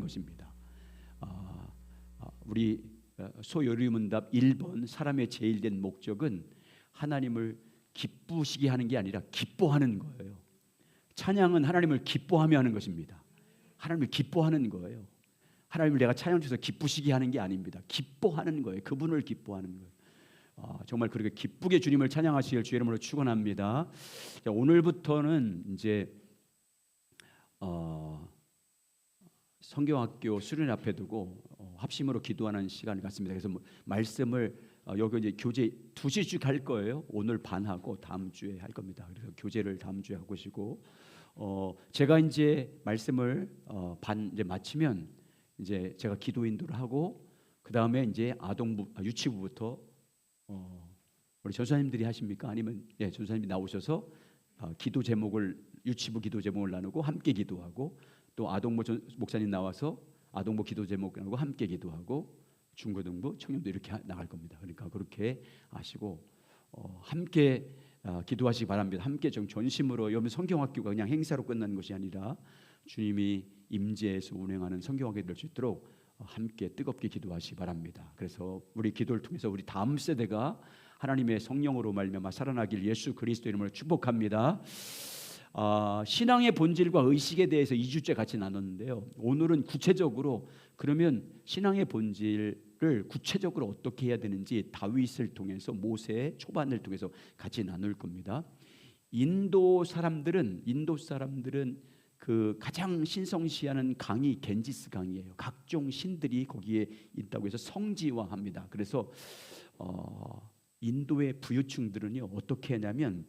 것입니다. 우리 소요리문답 1번 사람의 제일 된 목적은 하나님을 기쁘시게 하는 게 아니라 기뻐하는 거예요. 찬양은 하나님을 기뻐하며 하는 것입니다. 하나님을 기뻐하는 거예요. 하나님을 내가 찬양 주셔서 기쁘시게 하는 게 아닙니다. 기뻐하는 거예요. 그분을 기뻐하는 거예요. 정말 그렇게 기쁘게 주님을 찬양하시길 주의 이름으로 축원합니다. 오늘부터는 이제 성경학교 수련 앞에 두고 합심으로 기도하는 시간을 갖습니다. 그래서 말씀을 여기 이제 교재 2시씩 할 거예요. 오늘 반하고 다음 주에 할 겁니다. 그래서 교재를 다음 주에 하고 계시고 제가 이제 말씀을 반 이제 마치면 이제 제가 기도 인도를 하고 그 다음에 이제 유치부부터 우리 전사님들이 하십니까? 아니면 전사님이 나오셔서 기도 제목을 유치부 기도 제목을 나누고 함께 기도하고 또 아동부 목사님 나와서 아동부 기도 제목 나누고 함께 기도하고 중고등부 청년도 이렇게 나갈 겁니다. 그러니까 그렇게 하시고 함께 기도하시기 바랍니다. 함께 전심으로 여러분 성경학교가 그냥 행사로 끝나는 것이 아니라 주님이 임재해서 운행하는 성경학교 될 수 있도록 함께 뜨겁게 기도하시기 바랍니다. 그래서 우리 기도를 통해서 우리 다음 세대가 하나님의 성령으로 말미암아 살아나길 예수 그리스도 이름으로 축복합니다. 신앙의 본질과 의식에 대해서 2주째 같이 나눴는데요. 오늘은 구체적으로 그러면 신앙의 본질을 구체적으로 어떻게 해야 되는지 다윗을 통해서 모세의 초반을 통해서 같이 나눌 겁니다. 인도 사람들은 그 가장 신성시하는 강이 겐지스 강이에요. 각종 신들이 거기에 있다고 해서 성지화합니다. 그래서 인도의 부유층들은요 어떻게 하냐면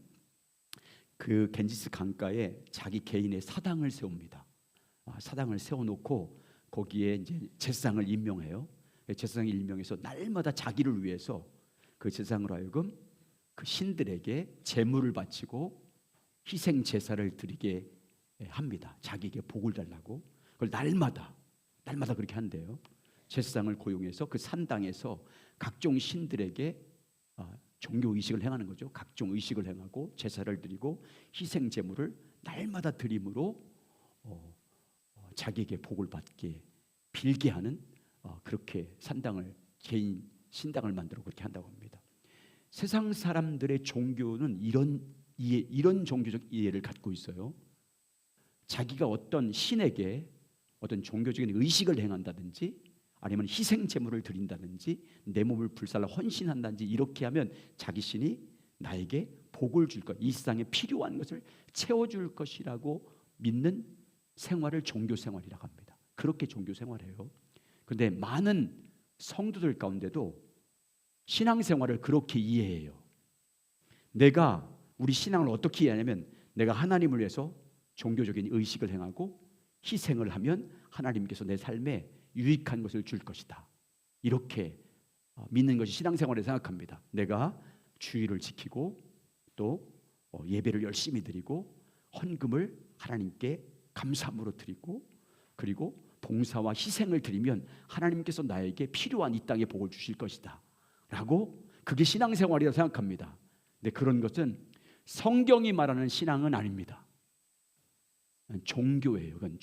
그 겐지스 강가에 자기 개인의 사당을 세웁니다. 사당을 세워놓고 거기에 이제 제사장을 임명해요. 제사장을 임명해서 날마다 자기를 위해서 그 제사장으로 하여금 그 신들에게 제물을 바치고 희생 제사를 드리게 합니다. 자기에게 복을 달라고. 그걸 날마다 그렇게 한대요. 제사장을 고용해서 그 산당에서 각종 신들에게 종교 의식을 행하는 거죠. 각종 의식을 행하고 제사를 드리고 희생 제물을 날마다 드림으로 자기에게 복을 받게 빌게 하는 그렇게 산당을 개인 신당을 만들어 그렇게 한다고 합니다. 세상 사람들의 종교는 이런 종교적 이해를 갖고 있어요. 자기가 어떤 신에게 어떤 종교적인 의식을 행한다든지 아니면 희생 제물을 드린다든지 내 몸을 불살라 헌신한다든지 이렇게 하면 자기 신이 나에게 복을 줄 것, 이 세상에 필요한 것을 채워줄 것이라고 믿는 생활을 종교 생활이라고 합니다. 그렇게 종교 생활해요. 그런데 많은 성도들 가운데도 신앙 생활을 그렇게 이해해요. 내가 우리 신앙을 어떻게 이해하냐면 내가 하나님을 위해서 종교적인 의식을 행하고 희생을 하면 하나님께서 내 삶에 유익한 것을 줄 것이다. 이렇게 믿는 것이 신앙생활을 생각합니다. 내가 주의를 지키고 또 예배를 열심히 드리고 헌금을 하나님께 감사함으로 드리고 그리고 봉사와 희생을 드리면 하나님께서 나에게 필요한 이 땅의 복을 주실 것이다 라고 그게 신앙생활이라고 생각합니다. 근데 그런 것은 성경이 말하는 신앙은 아닙니다. 종교예요. 그건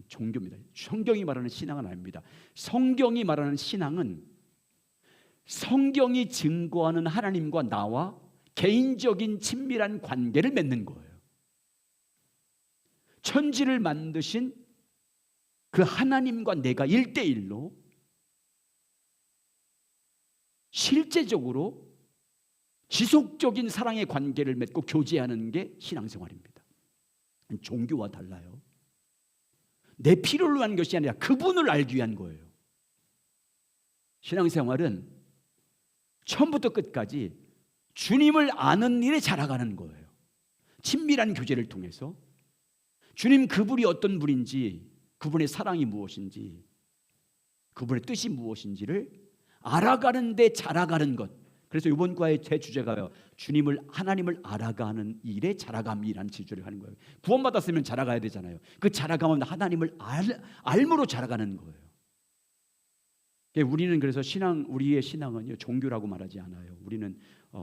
종교입니다. 성경이 말하는 신앙은 아닙니다. 성경이 말하는 신앙은 성경이 증거하는 하나님과 나와 개인적인 친밀한 관계를 맺는 거예요. 천지를 만드신 그 하나님과 내가 1대1로 실제적으로 지속적인 사랑의 관계를 맺고 교제하는 게 신앙생활입니다. 종교와 달라요. 내 필요를 위한 것이 아니라 그분을 알기 위한 거예요. 신앙생활은 처음부터 끝까지 주님을 아는 일에 자라가는 거예요. 친밀한 교제를 통해서 주님 그분이 어떤 분인지 그분의 사랑이 무엇인지 그분의 뜻이 무엇인지를 알아가는 데 자라가는 것. 그래서 이번 과의 제 주제가요. 하나님을 알아가는 일에 자라감이라는 지주를 하는 거예요. 구원받았으면 자라가야 되잖아요. 그 자라감은 하나님을 알므로 자라가는 거예요. 우리는 그래서 우리의 신앙은요 종교라고 말하지 않아요. 우리는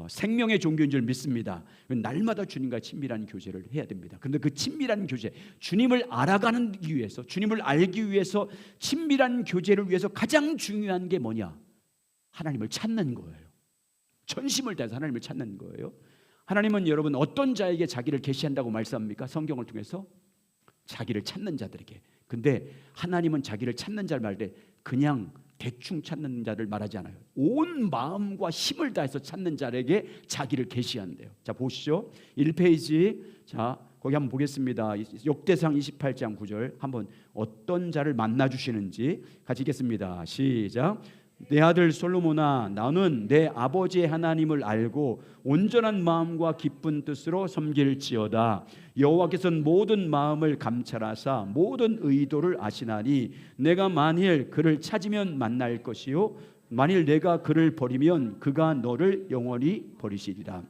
생명의 종교인 줄 믿습니다. 날마다 주님과 친밀한 교제를 해야 됩니다. 그런데 그 친밀한 교제, 주님을 알아가는 위해서, 주님을 알기 위해서, 친밀한 교제를 위해서 가장 중요한 게 뭐냐? 하나님을 찾는 거예요. 전심을 다해서 하나님을 찾는 거예요. 하나님은 여러분 어떤 자에게 자기를 계시한다고 말씀합니까? 성경을 통해서 자기를 찾는 자들에게. 근데 하나님은 자기를 찾는 자를 말할 때 그냥 대충 찾는 자를 말하지 않아요. 온 마음과 힘을 다해서 찾는 자에게 자기를 계시한대요. 자, 보시죠. 1페이지. 자, 거기 한번 보겠습니다. 역대상 28장 9절. 한번 어떤 자를 만나 주시는지 같이 읽겠습니다. 시작. 내 아들 솔로몬아, 나는 내 아버지의 하나님을 알고 온전한 마음과 기쁜 뜻으로 섬길지어다. 여호와께서는 모든 마음을 감찰하사 모든 의도를 아시나니 내가 만일 그를 찾으면 만날 것이요 만일 내가 그를 버리면 그가 너를 영원히 버리시리라.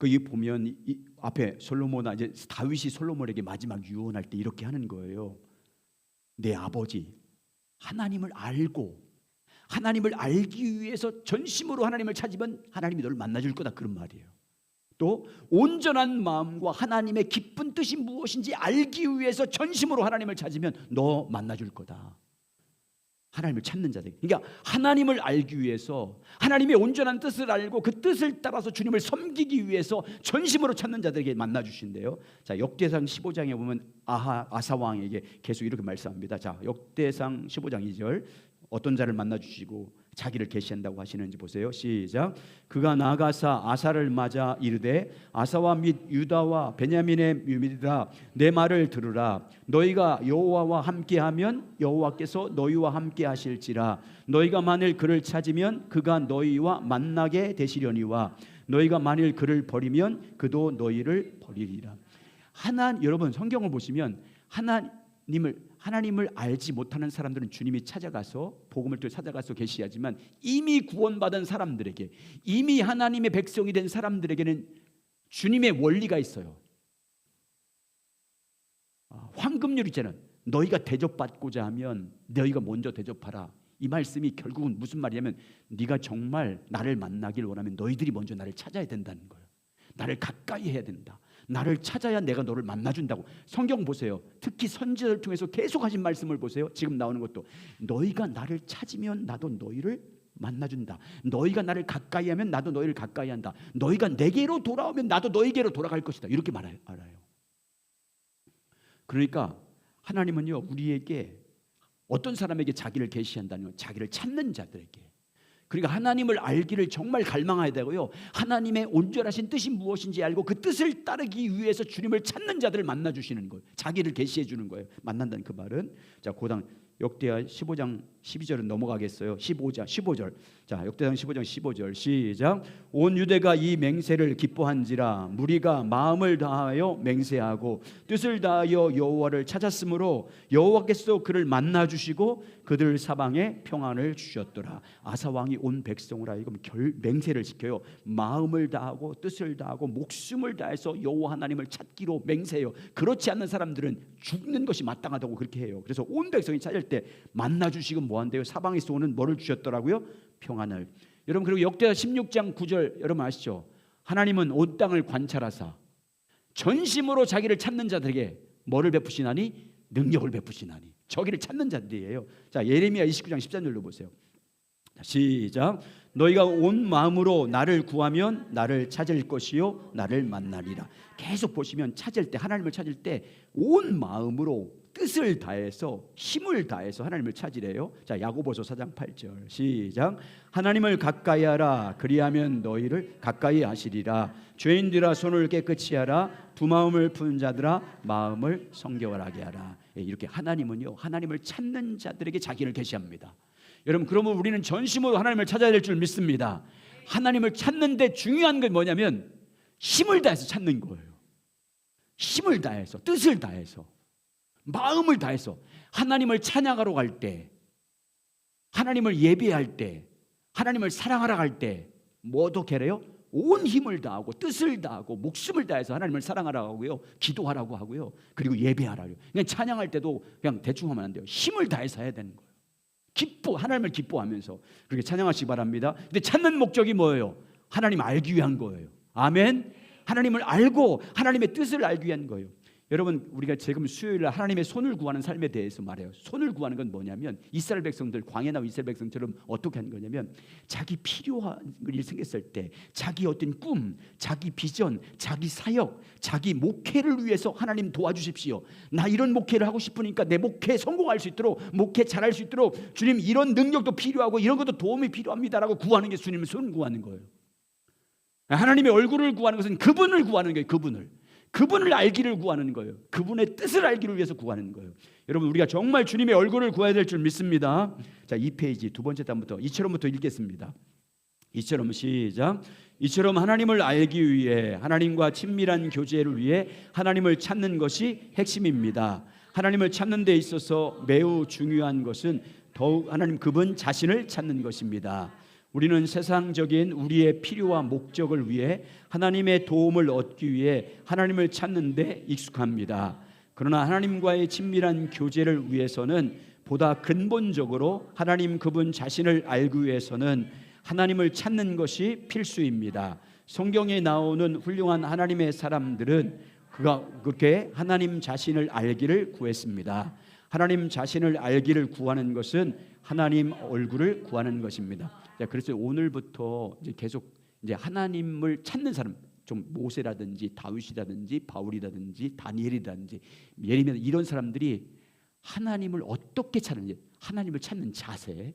이 보면 이 앞에 솔로몬아, 이제 다윗이 솔로몬에게 마지막 유언할 때 이렇게 하는 거예요. 내 아버지 하나님을 알고, 하나님을 알기 위해서 전심으로 하나님을 찾으면 하나님이 너를 만나줄 거다, 그런 말이에요. 또 온전한 마음과 하나님의 기쁜 뜻이 무엇인지 알기 위해서 전심으로 하나님을 찾으면 너 만나줄 거다. 하나님을 찾는 자들. 그러니까 하나님을 알기 위해서, 하나님의 온전한 뜻을 알고 그 뜻을 따라서 주님을 섬기기 위해서 전심으로 찾는 자들에게 만나주신대요. 자, 역대상 15장에 보면 아사 왕에게 계속 이렇게 말씀합니다. 자, 역대상 15장 2절. 어떤 자를 만나주시고 자기를 계시한다고 하시는지 보세요. 시작. 그가 나아가사 아사를 맞아 이르되 아사와 및 유다와 베냐민의 뮤밀이라, 내 말을 들으라. 너희가 여호와와 함께하면 여호와께서 너희와 함께하실지라. 너희가 만일 그를 찾으면 그가 너희와 만나게 되시려니와 너희가 만일 그를 버리면 그도 너희를 버리리라. 여러분 성경을 보시면 하나님을 알지 못하는 사람들은 주님이 찾아가서 복음을 찾아가서 계시하지만, 이미 구원받은 사람들에게, 이미 하나님의 백성이 된 사람들에게는 주님의 원리가 있어요. 황금률 있잖아요. 너희가 대접받고자 하면 너희가 먼저 대접하라. 이 말씀이 결국은 무슨 말이냐면, 네가 정말 나를 만나길 원하면 너희들이 먼저 나를 찾아야 된다는 거예요. 나를 가까이 해야 된다. 나를 찾아야 내가 너를 만나준다고. 성경 보세요. 특히 선지자를 통해서 계속 하신 말씀을 보세요. 지금 나오는 것도 너희가 나를 찾으면 나도 너희를 만나준다. 너희가 나를 가까이 하면 나도 너희를 가까이 한다. 너희가 내게로 돌아오면 나도 너희게로 돌아갈 것이다. 이렇게 알아요. 그러니까 하나님은요, 우리에게 어떤 사람에게 자기를 계시한다는 건 자기를 찾는 자들에게, 그러니까 하나님을 알기를 정말 갈망해야 되고요, 하나님의 온전하신 뜻이 무엇인지 알고 그 뜻을 따르기 위해서 주님을 찾는 자들을 만나주시는 거예요. 자기를 계시해 주는 거예요. 만난다는 그 말은. 자, 고당 역대하 15장 12절은 넘어가겠어요. 15절. 자, 역대상 15장 15절. 시작. 온 유대가 이 맹세를 기뻐한지라. 무리가 마음을 다하여 맹세하고 뜻을 다하여 여호와를 찾았으므로 여호와께서 그를 만나 주시고 그들 사방에 평안을 주셨더라. 아사 왕이 온 백성을 하여금 맹세를 지켜요. 마음을 다하고 뜻을 다하고 목숨을 다해서 여호와 하나님을 찾기로 맹세해요. 그렇지 않는 사람들은 죽는 것이 마땅하다고 그렇게 해요. 그래서 온 백성이 찾을 때 만나 주시고 뭐 한대요? 사방에서 오는 뭐를 주셨더라고요? 평안을. 여러분, 그리고 역대하 16장 9절 여러분 아시죠? 하나님은 온 땅을 관찰하사 전심으로 자기를 찾는 자들에게 뭐를 베푸시나니? 능력을 베푸시나니. 저기를 찾는 자들이에요. 자, 예레미야 29장 13절로 보세요. 시작. 너희가 온 마음으로 나를 구하면 나를 찾을 것이요 나를 만나리라. 계속 보시면 찾을 때, 하나님을 찾을 때 온 마음으로 뜻을 다해서 힘을 다해서 하나님을 찾으래요. 자, 야고보서 4장 8절. 시작. 하나님을 가까이 하라. 그리하면 너희를 가까이 하시리라. 죄인들아 손을 깨끗이 하라. 두 마음을 푼 자들아 마음을 성결하게 하라. 이렇게 하나님은요, 하나님을 찾는 자들에게 자기를 계시합니다. 여러분, 그러면 우리는 전심으로 하나님을 찾아야 될 줄 믿습니다. 하나님을 찾는데 중요한 건 뭐냐면 힘을 다해서 찾는 거예요. 힘을 다해서, 뜻을 다해서, 마음을 다해서 하나님을 찬양하러 갈 때, 하나님을 예배할 때, 하나님을 사랑하러 갈 때 뭐도 그래요? 온 힘을 다하고 뜻을 다하고 목숨을 다해서 하나님을 사랑하라고 하고요, 기도하라고 하고요, 그리고 예배하라고요. 그냥 찬양할 때도 그냥 대충 하면 안 돼요. 힘을 다해서 해야 되는 거예요. 하나님을 기뻐하면서 그렇게 찬양하시기 바랍니다. 근데 찾는 목적이 뭐예요? 하나님 알기 위한 거예요. 아멘. 하나님을 알고 하나님의 뜻을 알기 위한 거예요. 여러분, 우리가 지금 수요일날 하나님의 손을 구하는 삶에 대해서 말해요. 손을 구하는 건 뭐냐면 이스라엘 백성들, 광야에 나온 이스라엘 백성처럼 어떻게 한 거냐면 자기 필요한 일이 생겼을 때 자기 어떤 꿈, 자기 비전, 자기 사역, 자기 목회를 위해서 하나님 도와주십시오. 나 이런 목회를 하고 싶으니까 내 목회 성공할 수 있도록, 목회 잘할 수 있도록 주님 이런 능력도 필요하고 이런 것도 도움이 필요합니다라고 구하는 게 주님의 손을 구하는 거예요. 하나님의 얼굴을 구하는 것은 그분을 구하는 거예요. 그분을 알기를 구하는 거예요. 그분의 뜻을 알기를 위해서 구하는 거예요. 여러분, 우리가 정말 주님의 얼굴을 구해야 될 줄 믿습니다. 자, 2페이지 두 번째 단부터 이처럼부터 읽겠습니다. 이처럼 시작. 이처럼 하나님을 알기 위해, 하나님과 친밀한 교제를 위해 하나님을 찾는 것이 핵심입니다. 하나님을 찾는 데 있어서 매우 중요한 것은 더욱 하나님 그분 자신을 찾는 것입니다. 우리는 세상적인 우리의 필요와 목적을 위해 하나님의 도움을 얻기 위해 하나님을 찾는 데 익숙합니다. 그러나 하나님과의 친밀한 교제를 위해서는 보다 근본적으로 하나님 그분 자신을 알기 위해서는 하나님을 찾는 것이 필수입니다. 성경에 나오는 훌륭한 하나님의 사람들은 그렇게 하나님 자신을 알기를 구했습니다. 하나님 자신을 알기를 구하는 것은 하나님 얼굴을 구하는 것입니다. 그래서 오늘부터 이제 계속 이제 하나님을 찾는 사람, 좀 모세라든지 다윗이라든지 바울이라든지 다니엘이라든지 예레미야 이런 사람들이 하나님을 어떻게 찾는지, 하나님을 찾는 자세,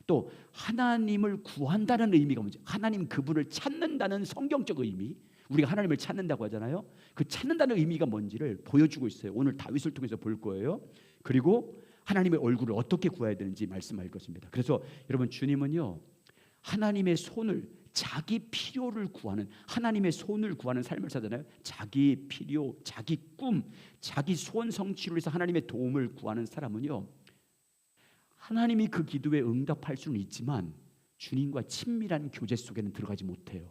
또 하나님을 구한다는 의미가 뭔지, 하나님 그분을 찾는다는 성경적 의미, 우리가 하나님을 찾는다고 하잖아요. 그 찾는다는 의미가 뭔지를 보여주고 있어요. 오늘 다윗을 통해서 볼 거예요. 그리고 하나님의 얼굴을 어떻게 구해야 되는지 말씀할 것입니다. 그래서 여러분, 주님은요 하나님의 손을, 자기 필요를 구하는, 하나님의 손을 구하는 삶을 사잖아요. 자기 필요, 자기 꿈, 자기 소원 성취를 위해서 하나님의 도움을 구하는 사람은요, 하나님이 그 기도에 응답할 수는 있지만 주님과 친밀한 교제 속에는 들어가지 못해요.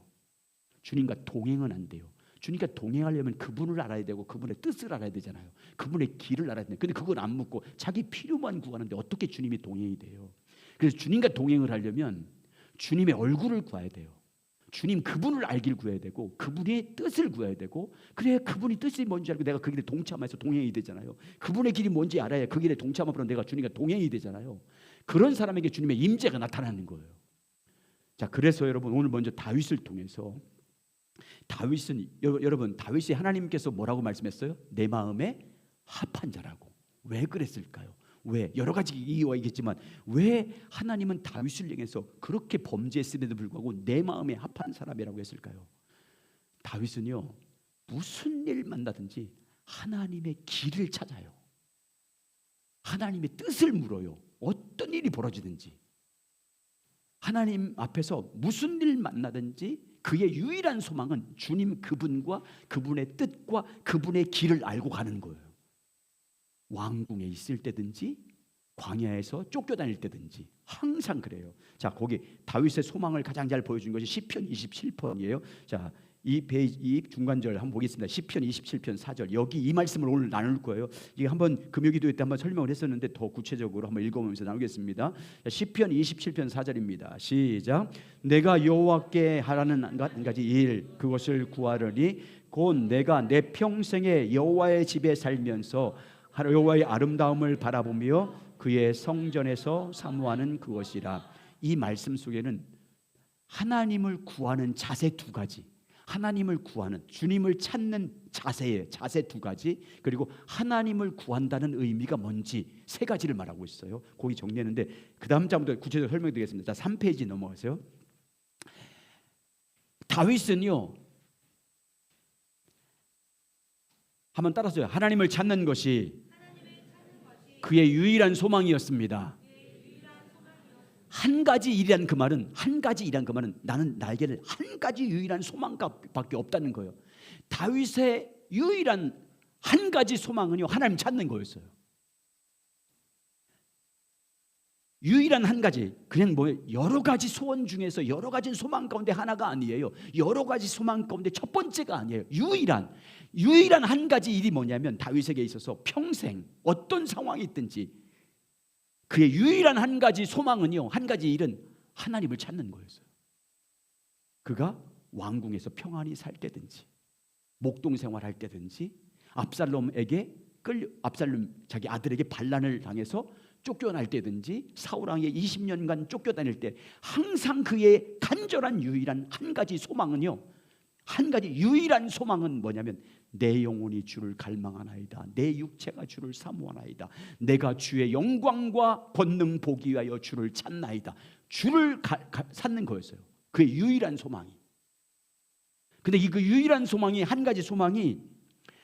주님과 동행은 안 돼요. 주님과 동행하려면 그분을 알아야 되고 그분의 뜻을 알아야 되잖아요. 그분의 길을 알아야 돼요. 근데 그건 안 묻고 자기 필요만 구하는데 어떻게 주님이 동행이 돼요? 그래서 주님과 동행을 하려면 주님의 얼굴을 구해야 돼요. 주님 그분을 알길 구해야 되고 그분의 뜻을 구해야 되고, 그래야 그분이 뜻이 뭔지 알고 내가 그 길에 동참해서 동행이 되잖아요. 그분의 길이 뭔지 알아야 그 길에 동참하면 내가 주님과 동행이 되잖아요. 그런 사람에게 주님의 임재가 나타나는 거예요. 자, 그래서 여러분, 오늘 먼저 다윗을 통해서, 다윗은 여러분, 다윗이 하나님께서 뭐라고 말씀했어요? 내 마음에 합한 자라고. 왜 그랬을까요? 왜? 여러 가지 이유가 있겠지만 왜 하나님은 다윗을 향해서 그렇게 범죄했음에도 불구하고 내 마음에 합한 사람이라고 했을까요? 다윗은요 무슨 일 만나든지 하나님의 길을 찾아요. 하나님의 뜻을 물어요. 어떤 일이 벌어지든지 하나님 앞에서 무슨 일 만나든지 그의 유일한 소망은 주님 그분과 그분의 뜻과 그분의 길을 알고 가는 거예요. 왕궁에 있을 때든지 광야에서 쫓겨다닐 때든지 항상 그래요. 자, 거기 다윗의 소망을 가장 잘 보여준 것이 시편 27편이에요. 자, 이 페이지 이 중간절 한번 보겠습니다. 시편 27편 4절. 여기 이 말씀을 오늘 나눌 거예요. 이게 한번 금요기도회 때 한번 설명을 했었는데 더 구체적으로 한번 읽어보면서 나누겠습니다. 시편 27편 4절입니다. 시작. 내가 여호와께 하라는 한 가지 일, 그것을 구하려니 곧 내가 내 평생에 여호와의 집에 살면서 여호와의 아름다움을 바라보며 그의 성전에서 사모하는 그것이라. 이 말씀 속에는 하나님을 구하는 자세 두 가지, 하나님을 구하는, 주님을 찾는 자세 두 가지, 그리고 하나님을 구한다는 의미가 뭔지 세 가지를 말하고 있어요. 거기 정리했는데 그 다음 장부터 구체적으로 설명드리겠습니다. 자, 3페이지 넘어가세요. 다윗은요 한번 따라서요. 하나님을 찾는 것이 그의 유일한 소망이었습니다. 한 가지 일이란 그 말은, 한 가지 일이란 그 말은 나는 날개를 한 가지 유일한 소망밖에 없다는 거예요. 다윗의 유일한 한 가지 소망은요 하나님 찾는 거였어요. 유일한 한 가지, 그냥 뭐 여러 가지 소원 중에서 여러 가지 소망 가운데 하나가 아니에요. 여러 가지 소망 가운데 첫 번째가 아니에요. 유일한 한 가지 일이 뭐냐면 다윗에게 있어서 평생 어떤 상황이 있든지 그의 유일한 한 가지 소망은요, 한 가지 일은 하나님을 찾는 거였어요. 그가 왕궁에서 평안히 살 때든지, 목동 생활할 때든지, 압살롬에게 압살롬 자기 아들에게 반란을 당해서 쫓겨날 때든지, 사울왕에 20년간 쫓겨다닐 때 항상 그의 간절한 유일한 한 가지 소망은요, 한 가지 유일한 소망은 뭐냐면 내 영혼이 주를 갈망하나이다, 내 육체가 주를 사모하나이다, 내가 주의 영광과 권능 보기 위하여 주를 찾나이다. 주를 찾는 거였어요. 그의 유일한 소망이. 근데 이 그 유일한 소망이, 한 가지 소망이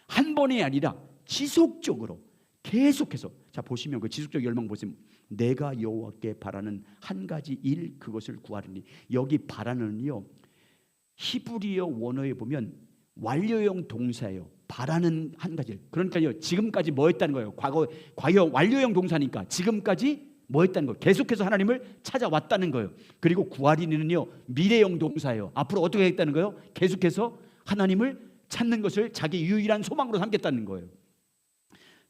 한 번이 아니라 지속적으로 계속해서, 자 보시면 그 지속적 열망 보시면, 내가 여호와께 바라는 한 가지 일, 그것을 구하리니, 여기 바라는요 히브리어 원어에 보면 완료형 동사예요. 바라는 한 가지. 그러니까요 지금까지 뭐 했다는 거예요? 과거 완료형 동사니까 지금까지 뭐 했다는 거예요? 계속해서 하나님을 찾아왔다는 거예요. 그리고 구하리는요 미래형 동사예요. 앞으로 어떻게 했다는 거예요? 계속해서 하나님을 찾는 것을 자기 유일한 소망으로 삼겠다는 거예요.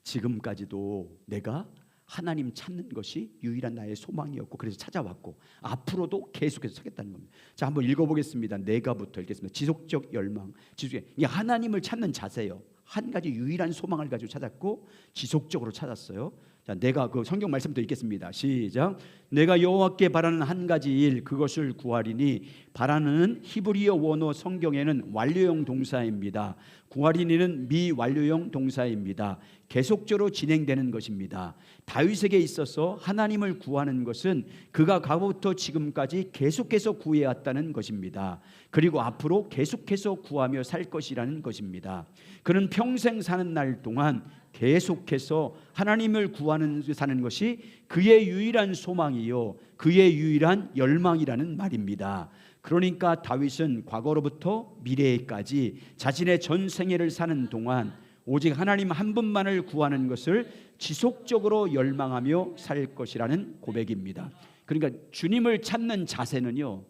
지금까지도 내가 하나님 찾는 것이 유일한 나의 소망이었고, 그래서 찾아왔고 앞으로도 계속해서 찾겠다는 겁니다. 자, 한번 읽어보겠습니다. 내가부터 읽겠습니다. 지속적 열망, 이 하나님을 찾는 자세요. 한 가지 유일한 소망을 가지고 찾았고 지속적으로 찾았어요. 자, 내가 그 성경 말씀부터 읽겠습니다. 시작. 내가 여호와께 바라는 한 가지 일, 그것을 구하리니, 바라는 히브리어 원어 성경에는 완료형 동사입니다. 구하리니는 미완료형 동사입니다. 계속적으로 진행되는 것입니다. 다윗에게 있어서 하나님을 구하는 것은 그가 과거부터 지금까지 계속해서 구해왔다는 것입니다. 그리고 앞으로 계속해서 구하며 살 것이라는 것입니다. 그는 평생 사는 날 동안 계속해서 하나님을 구하는 사는 것이 그의 유일한 소망이요 그의 유일한 열망이라는 말입니다. 그러니까 다윗은 과거로부터 미래에까지 자신의 전 생애를 사는 동안 오직 하나님 한 분만을 구하는 것을 지속적으로 열망하며 살 것이라는 고백입니다. 그러니까 주님을 찾는 자세는요,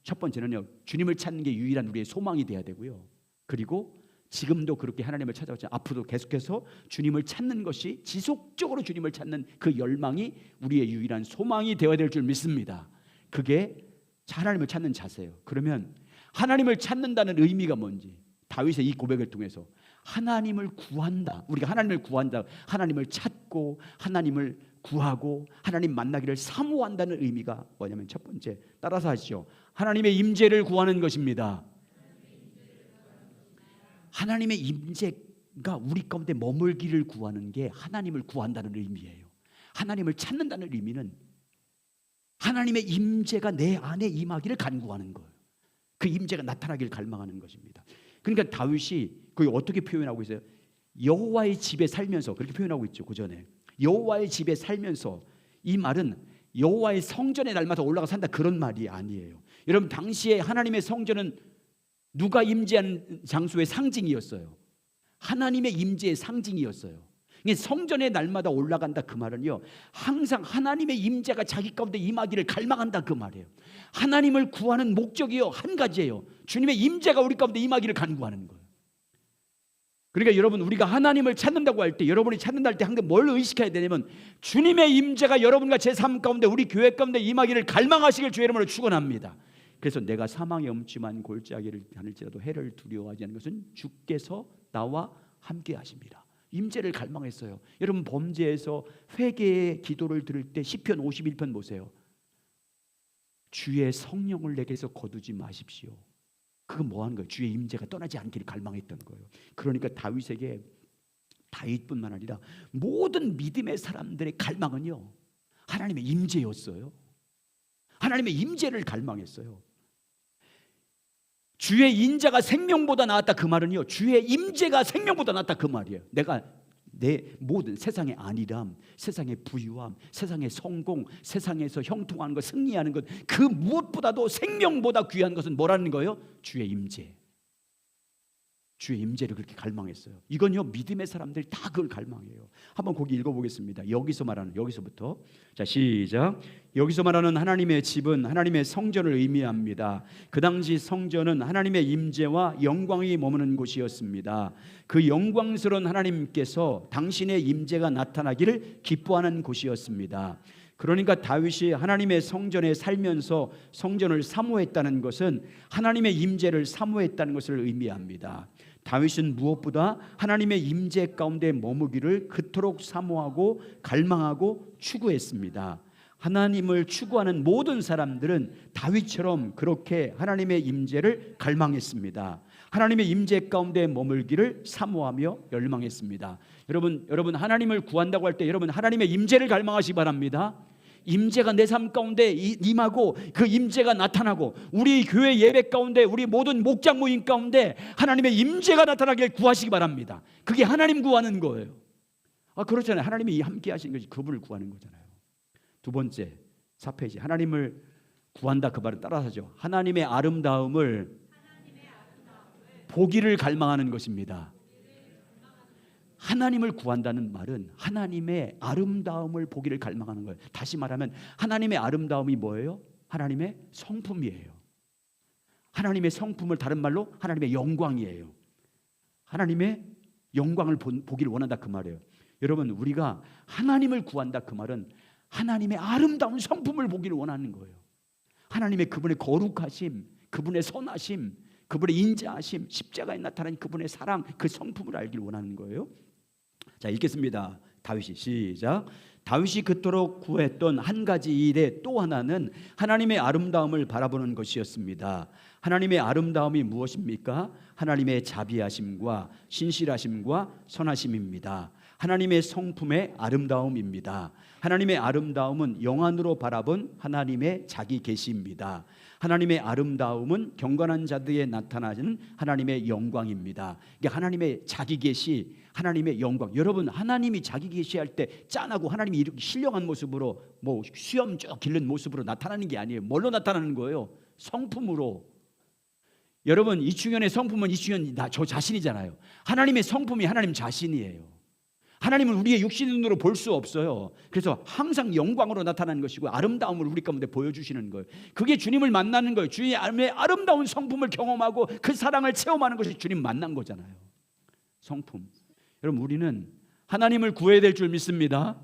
첫 번째는요, 주님을 찾는 게 유일한 우리의 소망이 돼야 되고요. 그리고 지금도 그렇게 하나님을 찾아왔죠. 앞으로도 계속해서 주님을 찾는 것이, 지속적으로 주님을 찾는 그 열망이 우리의 유일한 소망이 되어야 될 줄 믿습니다. 그게 하나님을 찾는 자세예요. 그러면 하나님을 찾는다는 의미가 뭔지, 다윗의 이 고백을 통해서 하나님을 구한다, 우리가 하나님을 구한다, 하나님을 찾고 하나님을 구하고 하나님 만나기를 사모한다는 의미가 뭐냐면, 첫 번째, 따라서 하시죠. 하나님의 임재를 구하는 것입니다. 하나님의 임재가 우리 가운데 머물기를 구하는 게 하나님을 구한다는 의미예요. 하나님을 찾는다는 의미는 하나님의 임재가 내 안에 임하기를 간구하는 거예요. 그 임재가 나타나기를 갈망하는 것입니다. 그러니까 다윗이 거기 어떻게 표현하고 있어요? 여호와의 집에 살면서, 그렇게 표현하고 있죠. 그 전에 여호와의 집에 살면서, 이 말은 여호와의 성전에 날마다 올라가 산다 그런 말이 아니에요. 여러분, 당시에 하나님의 성전은 누가 임재한 장소의 상징이었어요. 하나님의 임재의 상징이었어요. 성전에 날마다 올라간다 그 말은요, 항상 하나님의 임재가 자기 가운데 임하기를 갈망한다 그 말이에요. 하나님을 구하는 목적이요 한 가지예요. 주님의 임재가 우리 가운데 임하기를 간구하는 거예요. 그러니까 여러분, 우리가 하나님을 찾는다고 할 때, 여러분이 찾는다 할 때 항상 뭘 의식해야 되냐면, 주님의 임재가 여러분과 제 삶 가운데, 우리 교회 가운데 임하기를 갈망하시길 주의 이름으로 축원합니다. 그래서 내가 사망의 엄침한 골짜기를 다닐지라도 해를 두려워하지 않는 것은 주께서 나와 함께 하십니다. 임재를 갈망했어요. 여러분, 범죄에서 회개의 기도를 들을 때 시편 51편 보세요. 주의 성령을 내게서 거두지 마십시오. 그건 뭐 하는 거예요? 주의 임재가 떠나지 않기를 갈망했던 거예요. 그러니까 다윗에게, 다윗뿐만 아니라 모든 믿음의 사람들의 갈망은요, 하나님의 임재였어요. 하나님의 임재를 갈망했어요. 주의 인자가 생명보다 나았다 그 말은요, 주의 임재가 생명보다 낫다 그 말이에요. 내가 내 모든 세상의 안일함, 세상의 부유함, 세상의 성공, 세상에서 형통하는 것, 승리하는 것, 그 무엇보다도 생명보다 귀한 것은 뭐라는 거예요? 주의 임재. 주의 임재를 그렇게 갈망했어요. 이건요, 믿음의 사람들이 다 그걸 갈망해요. 한번 거기 읽어보겠습니다. 여기서부터. 자, 시작. 여기서 말하는 하나님의 집은 하나님의 성전을 의미합니다. 그 당시 성전은 하나님의 임재와 영광이 머무는 곳이었습니다. 그 영광스러운 하나님께서 당신의 임재가 나타나기를 기뻐하는 곳이었습니다. 그러니까 다윗이 하나님의 성전에 살면서 성전을 사모했다는 것은 하나님의 임재를 사모했다는 것을 의미합니다. 다윗은 무엇보다 하나님의 임재 가운데 머무기를 그토록 사모하고 갈망하고 추구했습니다. 하나님을 추구하는 모든 사람들은 다윗처럼 그렇게 하나님의 임재를 갈망했습니다. 하나님의 임재 가운데 머물기를 사모하며 열망했습니다. 여러분 하나님을 구한다고 할 때 여러분 하나님의 임재를 갈망하시기 바랍니다. 임재가 내 삶 가운데 임하고 그 임재가 나타나고 우리 교회 예배 가운데 우리 모든 목장 모임 가운데 하나님의 임재가 나타나길 구하시기 바랍니다. 그게 하나님 구하는 거예요. 그렇잖아요. 하나님이 함께 하시는 것이 그분을 구하는 거잖아요. 두 번째 4페이지 하나님을 구한다 그 말은 따라서죠. 하나님의 아름다움을 보기를 갈망하는 것입니다. 하나님을 구한다는 말은 하나님의 아름다움을 보기를 갈망하는 거예요. 다시 말하면 하나님의 아름다움이 뭐예요? 하나님의 성품이에요. 하나님의 성품을 다른 말로 하나님의 영광이에요. 하나님의 영광을 보기를 원한다 그 말이에요. 여러분 우리가 하나님을 구한다 그 말은 하나님의 아름다운 성품을 보기를 원하는 거예요. 하나님의 그분의 거룩하심, 그분의 선하심, 그분의 인자하심, 십자가에 나타난 그분의 사랑, 그 성품을 알기를 원하는 거예요. 자, 읽겠습니다. 다윗이 시작. 다윗이 그토록 구했던 한 가지 일의 또 하나는 하나님의 아름다움을 바라보는 것이었습니다. 하나님의 아름다움이 무엇입니까? 하나님의 자비하심과 신실하심과 선하심입니다. 하나님의 성품의 아름다움입니다. 하나님의 아름다움은 영안으로 바라본 하나님의 자기 계시입니다. 하나님의 아름다움은 경건한 자들에 나타나는 하나님의 영광입니다. 이게 하나님의 자기 계시, 하나님의 영광. 여러분 하나님이 자기 계시할 때 짠하고 하나님이 이렇게 신령한 모습으로 뭐 수염 쭉 기른 모습으로 나타나는 게 아니에요. 뭘로 나타나는 거예요? 성품으로. 여러분 이충현의 성품은 이충현 저 자신이잖아요. 하나님의 성품이 하나님 자신이에요. 하나님은 우리의 육신의 눈으로 볼 수 없어요. 그래서 항상 영광으로 나타나는 것이고 아름다움을 우리 가운데 보여주시는 거예요. 그게 주님을 만나는 거예요. 주님의 아름다운 성품을 경험하고 그 사랑을 체험하는 것이 주님 만난 거잖아요. 성품. 여러분 우리는 하나님을 구해야 될 줄 믿습니다.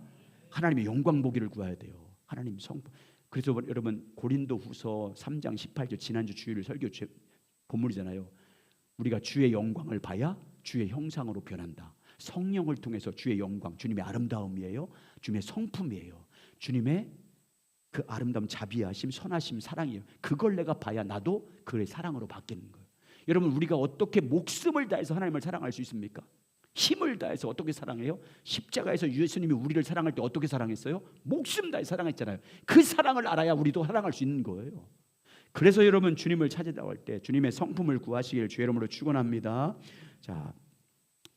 하나님의 영광 보기를 구해야 돼요. 하나님 성품. 그래서 여러분 고린도후서 3장 18절 지난주 주일 설교 본문이잖아요. 우리가 주의 영광을 봐야 주의 형상으로 변한다. 성령을 통해서 주의 영광, 주님의 아름다움이에요. 주님의 성품이에요. 주님의 그 아름다움, 자비하심, 선하심, 사랑이에요. 그걸 내가 봐야 나도 그의 사랑으로 바뀌는 거예요. 여러분 우리가 어떻게 목숨을 다해서 하나님을 사랑할 수 있습니까? 힘을 다해서 어떻게 사랑해요? 십자가에서 예수님이 우리를 사랑할 때 어떻게 사랑했어요? 목숨 다해 사랑했잖아요. 그 사랑을 알아야 우리도 사랑할 수 있는 거예요. 그래서 여러분 주님을 찾아나갈 때 주님의 성품을 구하시길 주의 이름으로 축원합니다. 자,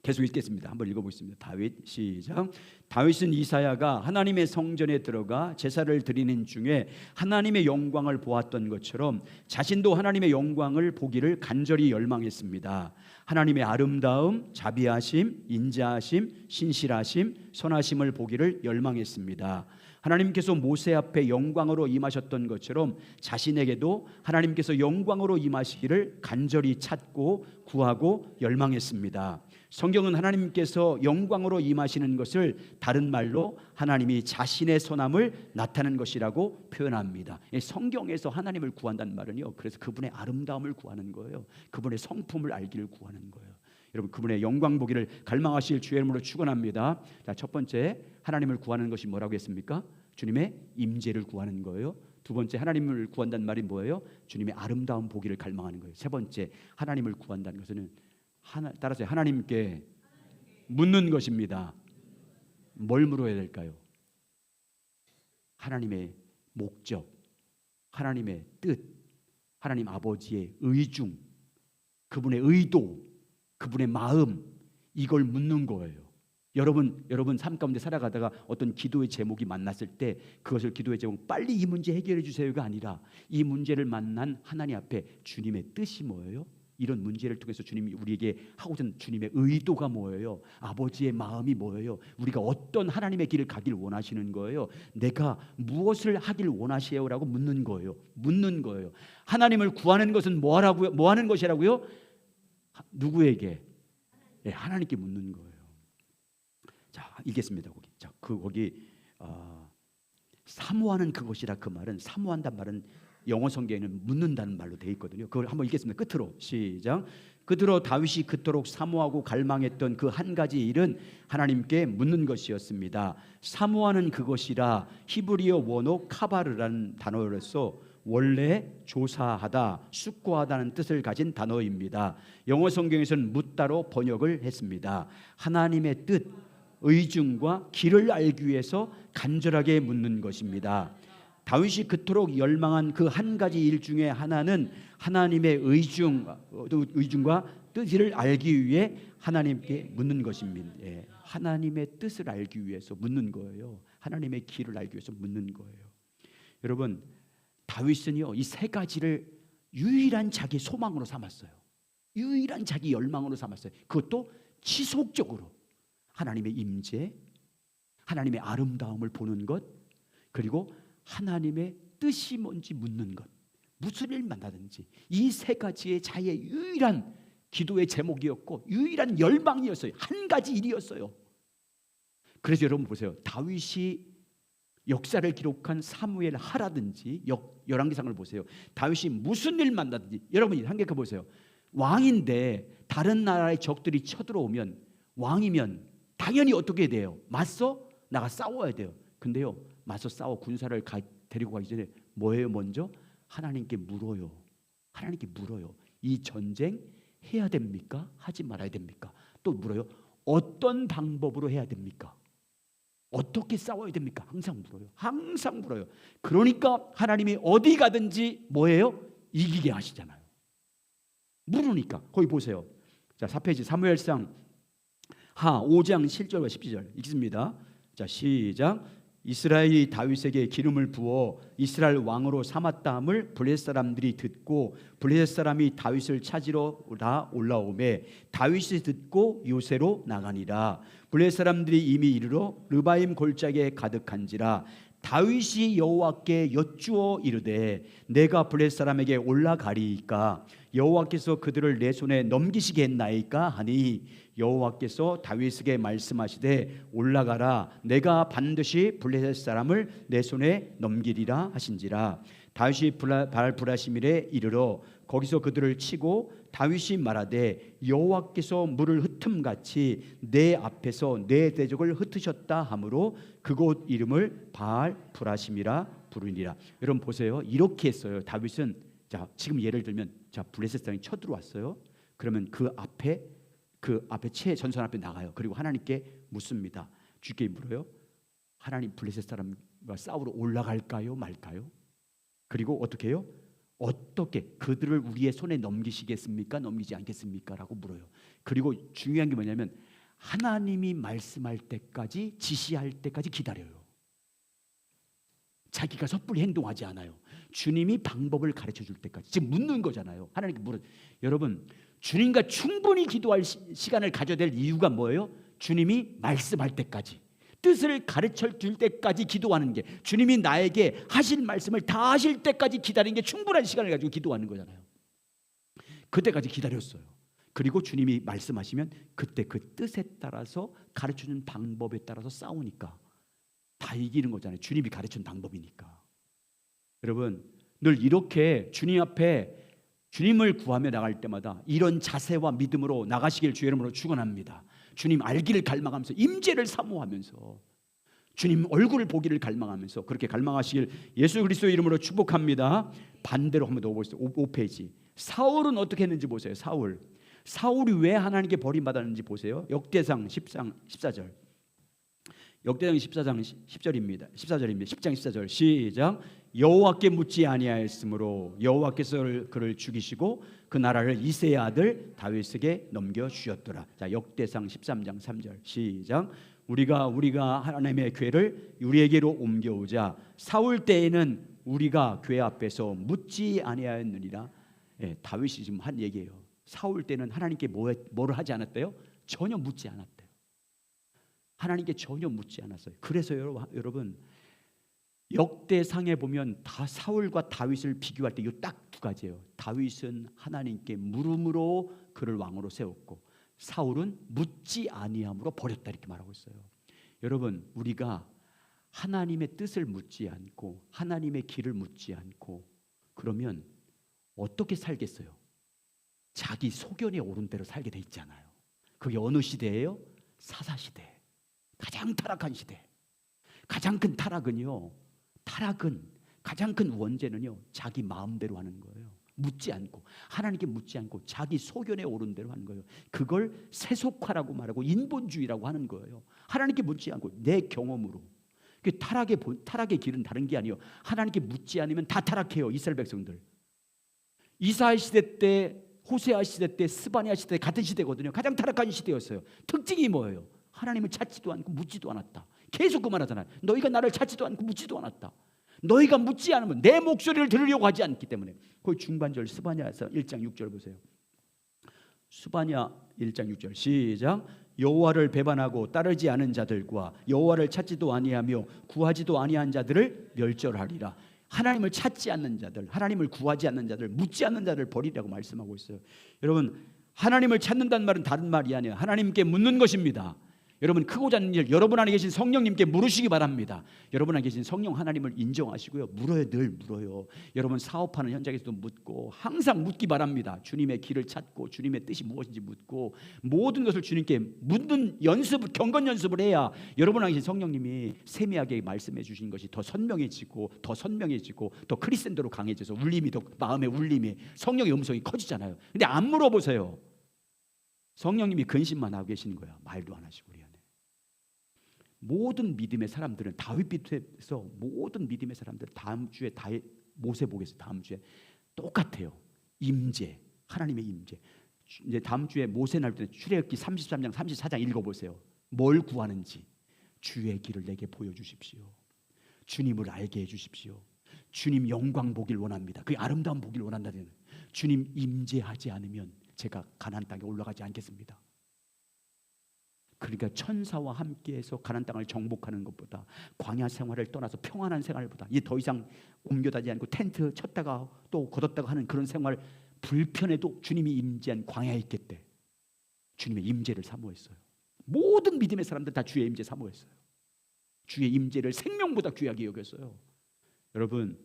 계속 읽겠습니다. 한번 읽어보겠습니다. 다윗 시작. 다윗은 이사야가 하나님의 성전에 들어가 제사를 드리는 중에 하나님의 영광을 보았던 것처럼 자신도 하나님의 영광을 보기를 간절히 열망했습니다. 하나님의 아름다움, 자비하심, 인자하심, 신실하심, 선하심을 보기를 열망했습니다. 하나님께서 모세 앞에 영광으로 임하셨던 것처럼 자신에게도 하나님께서 영광으로 임하시기를 간절히 찾고 구하고 열망했습니다. 성경은 하나님께서 영광으로 임하시는 것을 다른 말로 하나님이 자신의 선함을 나타내는 것이라고 표현합니다. 성경에서 하나님을 구한다는 말은요, 그래서 그분의 아름다움을 구하는 거예요. 그분의 성품을 알기를 구하는 거예요. 여러분 그분의 영광 보기를 갈망하실 주의 이름으로 축원합니다. 자, 첫 번째 하나님을 구하는 것이 뭐라고 했습니까? 주님의 임재를 구하는 거예요. 두 번째 하나님을 구한다는 말이 뭐예요? 주님의 아름다움 보기를 갈망하는 거예요. 세 번째 하나님을 구한다는 것은 따라서 하나님께 묻는 것입니다. 뭘 물어야 될까요? 하나님의 목적, 하나님의 뜻, 하나님 아버지의 의중, 그분의 의도, 그분의 마음, 이걸 묻는 거예요. 여러분 삶 가운데 살아가다가 어떤 기도의 제목이 만났을 때 그것을 기도의 제목 빨리 이 문제 해결해 주세요가 아니라 이 문제를 만난 하나님 앞에 주님의 뜻이 뭐예요? 이런 문제를 통해서 주님이 우리에게 하고자 하는 주님의 의도가 뭐예요? 아버지의 마음이 뭐예요? 우리가 어떤 하나님의 길을 가길 원하시는 거예요? 내가 무엇을 하길 원하시오라고 묻는 거예요. 묻는 거예요. 하나님을 구하는 것은 뭐 하는 것이라고요? 누구에게? 네, 하나님께 묻는 거예요. 자, 읽겠습니다. 거기. 자, 거기 사모하는 그것이라, 그 말은, 사모한단 말은 영어 성경에는 묻는다는 말로 되어 있거든요. 그걸 한번 읽겠습니다. 끝으로 시작. 끝으로 다윗이 그토록 사모하고 갈망했던 그 한 가지 일은 하나님께 묻는 것이었습니다. 사모하는 그것이라 히브리어 원어 카바르라는 단어로서 원래 조사하다, 숙고하다는 뜻을 가진 단어입니다. 영어 성경에서는 묻다로 번역을 했습니다. 하나님의 뜻, 의중과 길을 알기 위해서 간절하게 묻는 것입니다. 다윗이 그토록 열망한 그 한 가지 일 중에 하나는 하나님의 의중과 뜻을 알기 위해 하나님께 묻는 것입니다. 예, 하나님의 뜻을 알기 위해서 묻는 거예요. 하나님의 길을 알기 위해서 묻는 거예요. 여러분, 다윗은요, 이 세 가지를 유일한 자기 소망으로 삼았어요. 유일한 자기 열망으로 삼았어요. 그것도 지속적으로 하나님의 임재, 하나님의 아름다움을 보는 것, 그리고 하나님의 뜻이 뭔지 묻는 것. 무슨 일 만나든지 이 세 가지의 자의 유일한 기도의 제목이었고 유일한 열망이었어요. 한 가지 일이었어요. 그래서 여러분 보세요. 다윗이 역사를 기록한 사무엘 하라든지 열왕기상을 보세요. 다윗이 무슨 일 만나든지, 여러분이 생각해 보세요. 왕인데 다른 나라의 적들이 쳐들어오면, 왕이면 당연히 어떻게 돼요? 맞서 나가 싸워야 돼요. 근데요, 맞서 싸워 군사를 데리고 가기 전에 뭐예요? 먼저 하나님께 물어요. 하나님께 물어요. 이 전쟁 해야 됩니까? 하지 말아야 됩니까? 또 물어요. 어떤 방법으로 해야 됩니까? 어떻게 싸워야 됩니까? 항상 물어요. 항상 물어요. 그러니까 하나님이 어디 가든지 뭐예요? 이기게 하시잖아요. 물으니까. 거기 보세요. 자, 4페이지 사무엘상 하 5장 7절과 12절 읽습니다. 자, 시작. 이스라엘이 다윗에게 기름을 부어 이스라엘 왕으로 삼았다함을 블레셋 사람들이 듣고 블레셋 사람이 다윗을 찾으러 다 올라오매 다윗이 듣고 요새로 나가니라. 블레셋 사람들이 이미 이르러 르바임 골짜기에 가득한지라. 다윗이 여호와께 여쭈어 이르되 내가 블레셋 사람에게 올라가리이까 여호와께서 그들을 내 손에 넘기시겠나이까 하니 여호와께서 다윗에게 말씀하시되 올라가라 내가 반드시 블레셋 사람을 내 손에 넘기리라 하신지라. 다윗이 바알브라시밀에 이르러 거기서 그들을 치고 다윗이 말하되 여호와께서 물을 흩음같이 내 앞에서 내 대적을 흩으셨다 하므로 그곳 이름을 바알브라시밀이라 부르니라. 여러분 보세요. 이렇게 했어요. 다윗은, 자, 지금 예를 들면, 자, 블레셋 사람이 쳐들어왔어요. 그러면 그 앞에 전선 앞에 나가요. 그리고 하나님께 묻습니다. 주께 물어요. 하나님, 블레셋 사람과 싸우러 올라갈까요, 말까요? 그리고 어떻게 해요? 어떻게 그들을 우리의 손에 넘기시겠습니까? 넘기지 않겠습니까? 라고 물어요. 그리고 중요한 게 뭐냐면 하나님이 말씀할 때까지, 지시할 때까지 기다려요. 자기가 섣불리 행동하지 않아요. 주님이 방법을 가르쳐 줄 때까지. 지금 묻는 거잖아요. 하나님께 물어. 여러분, 주님과 충분히 기도할 시간을 가져야 될 이유가 뭐예요? 주님이 말씀할 때까지, 뜻을 가르쳐 줄 때까지 기도하는 게, 주님이 나에게 하실 말씀을 다 하실 때까지 기다리는 게 충분한 시간을 가지고 기도하는 거잖아요. 그때까지 기다렸어요. 그리고 주님이 말씀하시면 그때 그 뜻에 따라서 가르쳐준 방법에 따라서 싸우니까 다 이기는 거잖아요. 주님이 가르쳐준 방법이니까. 여러분, 늘 이렇게 주님 앞에 주님을 구하며 나갈 때마다 이런 자세와 믿음으로 나가시길 주의 이름으로 축원합니다. 주님 알기를 갈망하면서, 임재를 사모하면서, 주님 얼굴을 보기를 갈망하면서 그렇게 갈망하시길 예수 그리스도 이름으로 축복합니다. 반대로 한번 더 보세요. 5페이지. 사울은 어떻게 했는지 보세요. 사울이 왜 하나님께 버림받았는지 보세요. 역대상 14절. 역대상 14장 10절입니다. 10장 14절 시작. 여호와께 묻지 아니하였으므로 여호와께서 그를 죽이시고 그 나라를 이새의 아들 다윗에게 넘겨 주셨더라. 자, 역대상 13장 3절 시작. 우리가 하나님의 궤를 우리에게로 옮겨오자 사울 때에는 우리가 궤 앞에서 묻지 아니하였느니라. 예, 다윗이 지금 한 얘기예요. 사울 때는 하나님께 뭐를 하지 않았대요? 전혀 묻지 않았대요. 하나님께 전혀 묻지 않았어요. 그래서 여러분 역대상에 보면 다 사울과 다윗을 비교할 때 이 딱 두 가지예요. 다윗은 하나님께 물음으로 그를 왕으로 세웠고 사울은 묻지 아니함으로 버렸다, 이렇게 말하고 있어요. 여러분, 우리가 하나님의 뜻을 묻지 않고 하나님의 길을 묻지 않고 그러면 어떻게 살겠어요? 자기 소견에 오른 대로 살게 돼 있잖아요. 그게 어느 시대예요? 사사시대. 가장 타락한 시대. 가장 큰 타락은요, 가장 큰 원죄는요, 자기 마음대로 하는 거예요. 묻지 않고, 하나님께 묻지 않고 자기 소견에 오른 대로 하는 거예요. 그걸 세속화라고 말하고 인본주의라고 하는 거예요. 하나님께 묻지 않고 내 경험으로. 타락의 길은 다른 게 아니에요. 하나님께 묻지 않으면 다 타락해요. 이스라엘 백성들. 이사야 시대 때, 호세아 시대 때, 스바냐 시대 같은 시대거든요. 가장 타락한 시대였어요. 특징이 뭐예요? 하나님을 찾지도 않고 묻지도 않았다. 계속 그 말하잖아요. 너희가 나를 찾지도 않고 묻지도 않았다. 너희가 묻지 않으면 내 목소리를 들으려고 하지 않기 때문에. 그 중반절 스바냐에서 1장 6절 보세요. 스바냐 1장 6절 시작. 여호와를 배반하고 따르지 않은 자들과 여호와를 찾지도 아니하며 구하지도 아니한 자들을 멸절하리라. 하나님을 찾지 않는 자들, 하나님을 구하지 않는 자들, 묻지 않는 자들 버리라고 말씀하고 있어요. 여러분, 하나님을 찾는다는 말은 다른 말이 아니에요. 하나님께 묻는 것입니다. 여러분, 크고 작은 일 여러분 안에 계신 성령님께 물으시기 바랍니다. 여러분 안에 계신 성령 하나님을 인정하시고요. 물어요. 늘 물어요. 여러분 사업하는 현장에서도 묻고 항상 묻기 바랍니다. 주님의 길을 찾고 주님의 뜻이 무엇인지 묻고 모든 것을 주님께 묻는 연습을, 경건 연습을 해야 여러분 안에 계신 성령님이 세미하게 말씀해 주신 것이 더 선명해지고 더 크리센도로 강해져서 울림이 더 마음의 울림이 성령의 음성이 커지잖아요. 근데 안 물어보세요. 성령님이 근심만 하고 계시는 거야. 말도 안 하시고 우리 안에. 모든 믿음의 사람들은 다윗부터 모든 믿음의 사람들 다음 주에 모세 보겠어요. 다음 주에 똑같아요. 임재, 하나님의 임재. 이제 다음 주에 모세 날 때 출애굽기 33장 34장 읽어보세요. 뭘 구하는지. 주의 길을 내게 보여주십시오. 주님을 알게 해주십시오. 주님 영광 보길 원합니다. 그 아름다운 보길 원한다는. 주님 임재하지 않으면 제가 가나안 땅에 올라가지 않겠습니다. 그러니까 천사와 함께해서 가나안 땅을 정복하는 것보다 광야 생활을 떠나서 평안한 생활보다 이 더 이상 옮겨다니지 않고 텐트 쳤다가 또 걷었다가 하는 그런 생활 불편해도 주님이 임재한 광야에 있겠대. 주님의 임재를 사모했어요. 모든 믿음의 사람들 다 주의 임재 사모했어요. 주의 임재를 생명보다 귀하게 여겼어요. 여러분,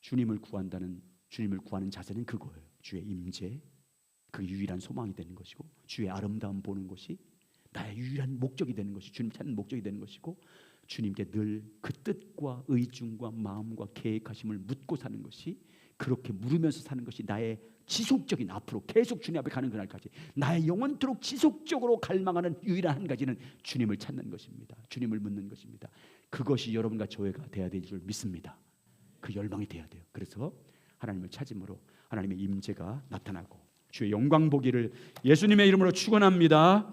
주님을 구하는 자세는 그거예요. 주의 임재, 그 유일한 소망이 되는 것이고 주의 아름다움 보는 것이 나의 유일한 목적이 되는 것이 주님 찾는 목적이 되는 것이고 주님께 늘 그 뜻과 의중과 마음과 계획하심을 묻고 사는 것이, 그렇게 물으면서 사는 것이 나의 지속적인 앞으로 계속 주님 앞에 가는 그날까지 나의 영원토록 지속적으로 갈망하는 유일한 한 가지는 주님을 찾는 것입니다. 주님을 묻는 것입니다. 그것이 여러분과 저희가 돼야 될 줄 믿습니다. 그 열망이 돼야 돼요. 그래서 하나님을 찾음으로 하나님의 임재가 나타나고 주의 영광 보기를 예수님의 이름으로 축원합니다.